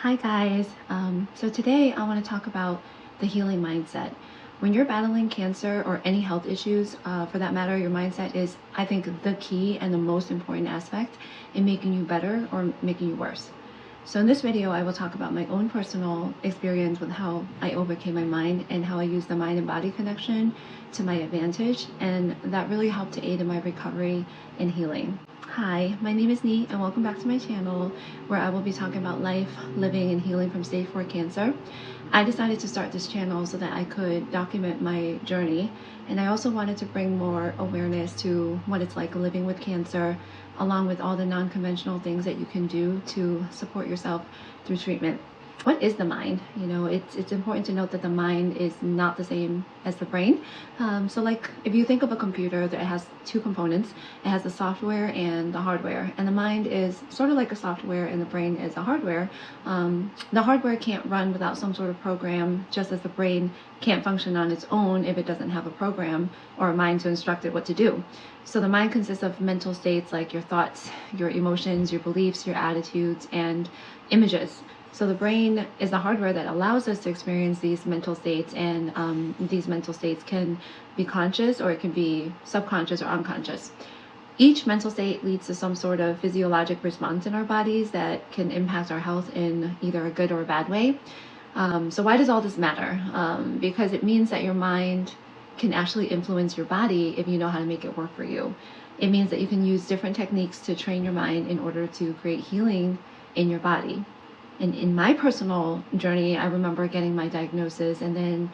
Hi guys. So today I want to talk about the healing mindset. When you're battling cancer or any health issues, for that matter, your mindset is, I think, the key and the most important aspect in making you better or making you worse. So in this video, I will talk about my own personal experience with how I overcame my mind and how I use the mind and body connection to my advantage, and that really helped to aid in my recovery and healing. Hi, my name is Nee, and welcome back to my channel where I will be talking about life, living, and healing from stage 4 cancer. I decided to start this channel so that I could document my journey, and I also wanted to bring more awareness to what it's like living with cancer, along with all the non-conventional things that you can do to support yourself through treatment. What is the mind? It's important to note that the mind is not the same as the brain. So like if you think of a computer that has two components, it has the software and the hardware, and the mind is sort of like a software and the brain is a hardware. The hardware can't run without some sort of program, just as the brain can't function on its own if it doesn't have a program or a mind to instruct it what to do. So the mind consists of mental states like your thoughts, your emotions, your beliefs, your attitudes, and images. So the brain is the hardware that allows us to experience these mental states, and these mental states can be conscious or it can be subconscious or unconscious. Each mental state leads to some sort of physiologic response in our bodies that can impact our health in either a good or a bad way. So why does all this matter? Because it means that your mind can actually influence your body if you know how to make it work for you. It means that you can use different techniques to train your mind in order to create healing in your body. And in my personal journey, I remember getting my diagnosis, and then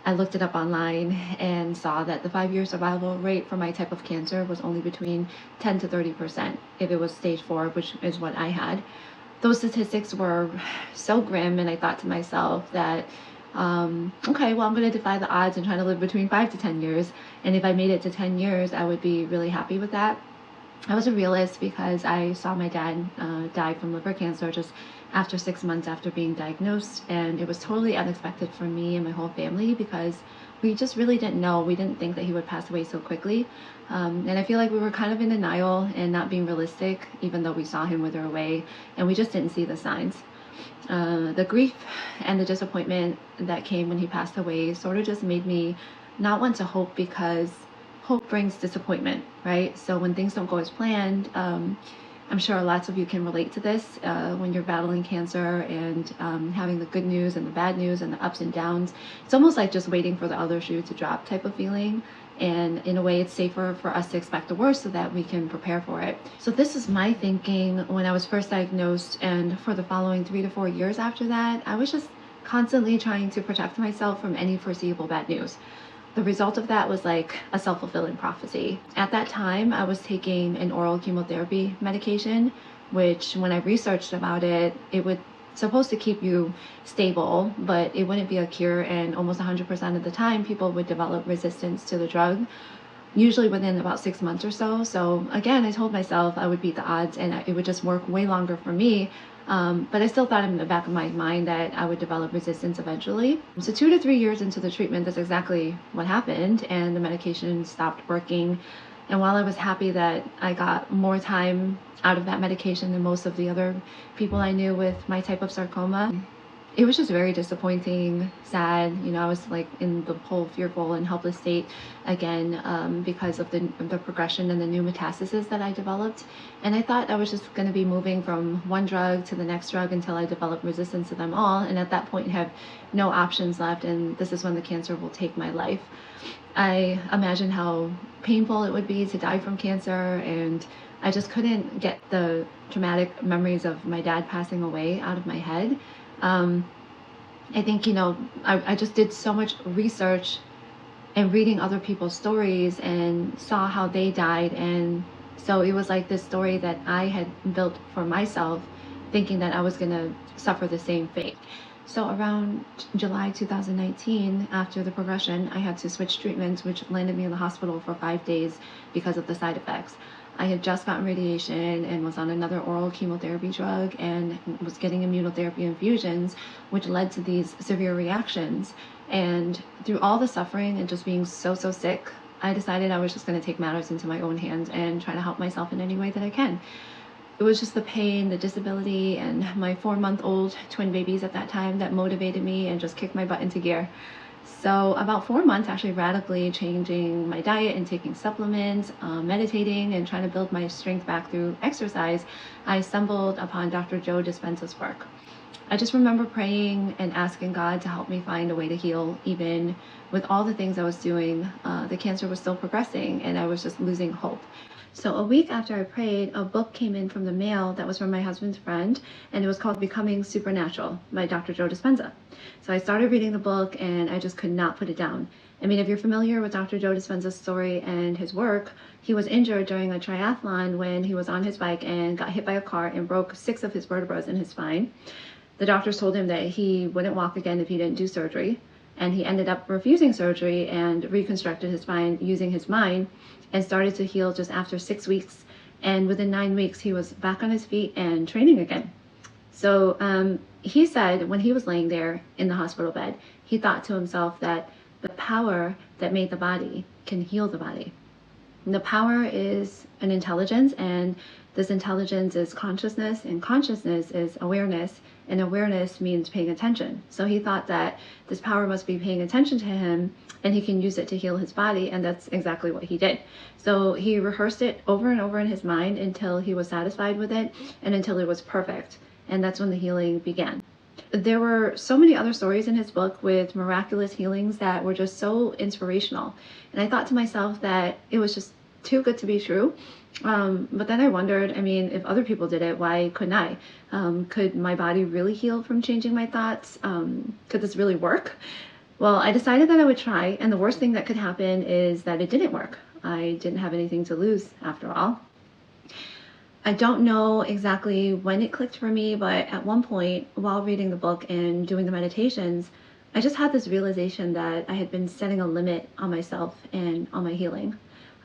I looked it up online and saw that the 5-year survival rate for my type of cancer was only between 10 to 30% if it was stage 4, which is what I had. Those statistics were so grim, and I thought to myself that, okay, well, I'm going to defy the odds and try to live between 5 to 10 years. And if I made it to 10 years, I would be really happy with that. I was a realist because I saw my dad die from liver cancer just after 6 months after being diagnosed, and it was totally unexpected for me and my whole family because we just really didn't know. We didn't think that he would pass away so quickly, and I feel like we were kind of in denial and not being realistic, even though we saw him wither away, and we just didn't see the signs. The grief and the disappointment that came when he passed away sort of just made me not want to hope, because hope brings disappointment, right? So when things don't go as planned, I'm sure lots of you can relate to this when you're battling cancer and having the good news and the bad news and the ups and downs. It's almost like just waiting for the other shoe to drop type of feeling. And in a way, it's safer for us to expect the worst so that we can prepare for it. So this is my thinking when I was first diagnosed, and for the following 3 to 4 years after that, I was just constantly trying to protect myself from any foreseeable bad news. The result of that was like a self-fulfilling prophecy. At that time, I was taking an oral chemotherapy medication, which when I researched about it, it would supposed to keep you stable, but it wouldn't be a cure, and almost 100% of the time people would develop resistance to the drug, usually within about 6 months or so. So again, I told myself I would beat the odds and it would just work way longer for me. But I still thought in the back of my mind that I would develop resistance eventually. So 2 to 3 years into the treatment, that's exactly what happened, and the medication stopped working. And while I was happy that I got more time out of that medication than most of the other people I knew with my type of sarcoma, it was just very disappointing, sad. I was like in the whole fearful and helpless state again, because of the progression and the new metastases that I developed. And I thought I was just going to be moving from one drug to the next drug until I developed resistance to them all. And at that point, have no options left. And this is when the cancer will take my life. I imagined how painful it would be to die from cancer, and I just couldn't get the traumatic memories of my dad passing away out of my head. I think, I just did so much research and reading other people's stories and saw how they died. And so it was like this story that I had built for myself, thinking that I was going to suffer the same fate. So around July 2019, after the progression, I had to switch treatments, which landed me in the hospital for 5 days because of the side effects. I had just gotten radiation and was on another oral chemotherapy drug and was getting immunotherapy infusions, which led to these severe reactions. And through all the suffering and just being so sick, I decided I was just going to take matters into my own hands and try to help myself in any way that I can. it was just the pain, the disability, and my 4-month-old twin babies at that time that motivated me and just kicked my butt into gear. So about 4 months, actually radically changing my diet and taking supplements, meditating, and trying to build my strength back through exercise, I stumbled upon Dr. Joe Dispenza's work. I just remember praying and asking God to help me find a way to heal, even with all the things I was doing. The cancer was still progressing and I was just losing hope. So a week after I prayed, a book came in from the mail that was from my husband's friend, and it was called Becoming Supernatural by Dr. Joe Dispenza. So I started reading the book and I just could not put it down. I mean, if you're familiar with Dr. Joe Dispenza's story and his work, he was injured during a triathlon when he was on his bike and got hit by a car and broke 6 of his vertebrae in his spine. The doctors told him that he wouldn't walk again if he didn't do surgery, and he ended up refusing surgery and reconstructed his spine using his mind and started to heal just after 6 weeks. And within 9 weeks, he was back on his feet and training again. So he said when he was laying there in the hospital bed, he thought to himself that the power that made the body can heal the body. And the power is an intelligence, and this intelligence is consciousness, and consciousness is awareness, and awareness means paying attention. So he thought that this power must be paying attention to him, and he can use it to heal his body, and that's exactly what he did. So he rehearsed it over and over in his mind until he was satisfied with it, and until it was perfect, and that's when the healing began. There were so many other stories in his book with miraculous healings that were just so inspirational, and I thought to myself that it was just too good to be true. But then I wondered, I mean, if other people did it, why couldn't I? Could my body really heal from changing my thoughts? Could this really work? Well, I decided that I would try, and the worst thing that could happen is that it didn't work. I didn't have anything to lose after all. I don't know exactly when it clicked for me, but at one point while reading the book and doing the meditations, I just had this realization that I had been setting a limit on myself and on my healing.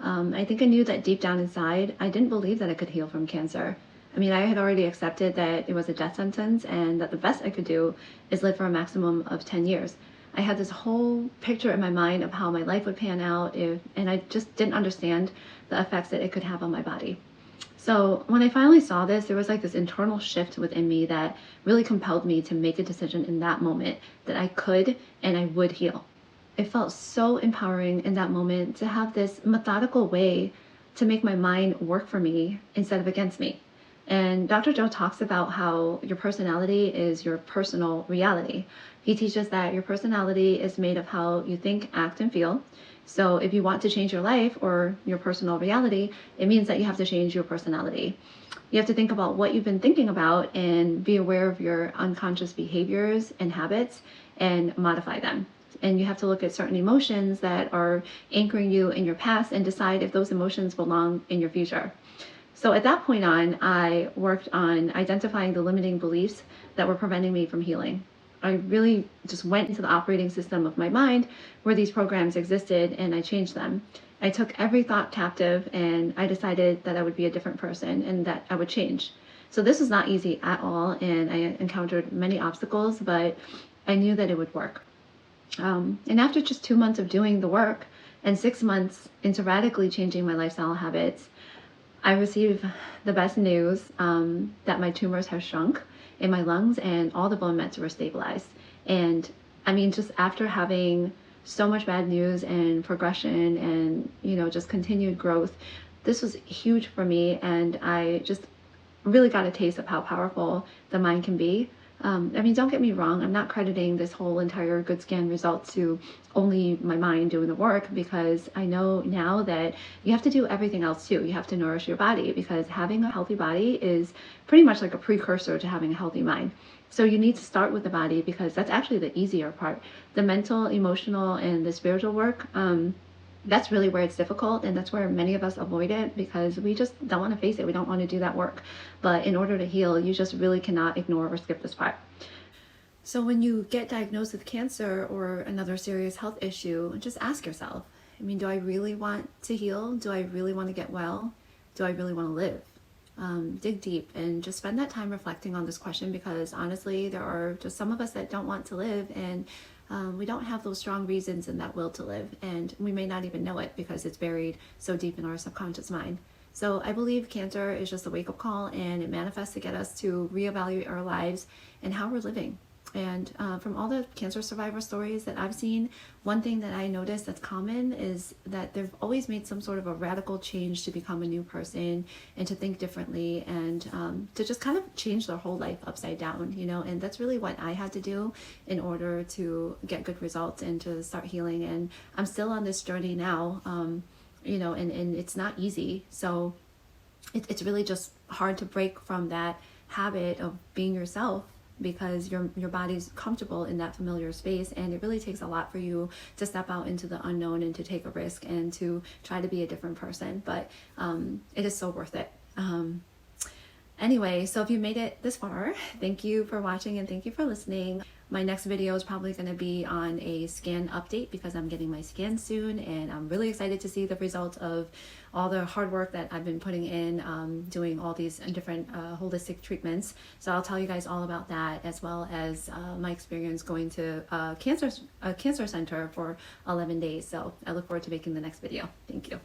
I think I knew that deep down inside, I didn't believe that I could heal from cancer. I mean, I had already accepted that it was a death sentence and that the best I could do is live for a maximum of 10 years. I had this whole picture in my mind of how my life would pan out and I just didn't understand the effects that it could have on my body. So when I finally saw this, there was like this internal shift within me that really compelled me to make a decision in that moment that I could and I would heal. It felt so empowering in that moment to have this methodical way to make my mind work for me instead of against me. And Dr. Joe talks about how your personality is your personal reality. He teaches that your personality is made of how you think, act, and feel. So if you want to change your life or your personal reality, it means that you have to change your personality. You have to think about what you've been thinking about and be aware of your unconscious behaviors and habits and modify them. And you have to look at certain emotions that are anchoring you in your past and decide if those emotions belong in your future. So at that point on, I worked on identifying the limiting beliefs that were preventing me from healing. I really just went into the operating system of my mind where these programs existed and I changed them. I took every thought captive and I decided that I would be a different person and that I would change. So this was not easy at all and I encountered many obstacles, but I knew that it would work. And after just 2 months of doing the work and 6 months into radically changing my lifestyle habits, I received the best news that my tumors have shrunk in my lungs and all the bone mets were stabilized. And I mean, just after having so much bad news and progression and, just continued growth, this was huge for me. And I just really got a taste of how powerful the mind can be. I mean, don't get me wrong, I'm not crediting this whole entire good scan result to only my mind doing the work, because I know now that you have to do everything else too. You have to nourish your body, because having a healthy body is pretty much like a precursor to having a healthy mind. So you need to start with the body, because that's actually the easier part. The mental, emotional, and the spiritual work, that's really where it's difficult, and that's where many of us avoid it because we just don't want to face it. We don't want to do that work. But in order to heal, you just really cannot ignore or skip this part. So when you get diagnosed with cancer or another serious health issue, just ask yourself, I mean, do I really want to heal? Do I really want to get well? Do I really want to live? Dig deep and just spend that time reflecting on this question, because honestly, there are just some of us that don't want to live, and we don't have those strong reasons and that will to live, and we may not even know it because it's buried so deep in our subconscious mind. So I believe cancer is just a wake-up call, and it manifests to get us to reevaluate our lives and how we're living. And from all the cancer survivor stories that I've seen, one thing that I noticed that's common is that they've always made some sort of a radical change to become a new person and to think differently, and to just kind of change their whole life upside down, you know. And that's really what I had to do in order to get good results and to start healing. And I'm still on this journey now, you know, and it's not easy. So it's really just hard to break from that habit of being yourself, because your body's comfortable in that familiar space, and it really takes a lot for you to step out into the unknown and to take a risk and to try to be a different person. But it is so worth it. Anyway, so if you made it this far, thank you for watching and thank you for listening. My next video is probably going to be on a scan update, because I'm getting my scan soon, and I'm really excited to see the result of all the hard work that I've been putting in, doing all these different holistic treatments. So I'll tell you guys all about that, as well as my experience going to a cancer center for 11 days. So I look forward to making the next video. Thank you.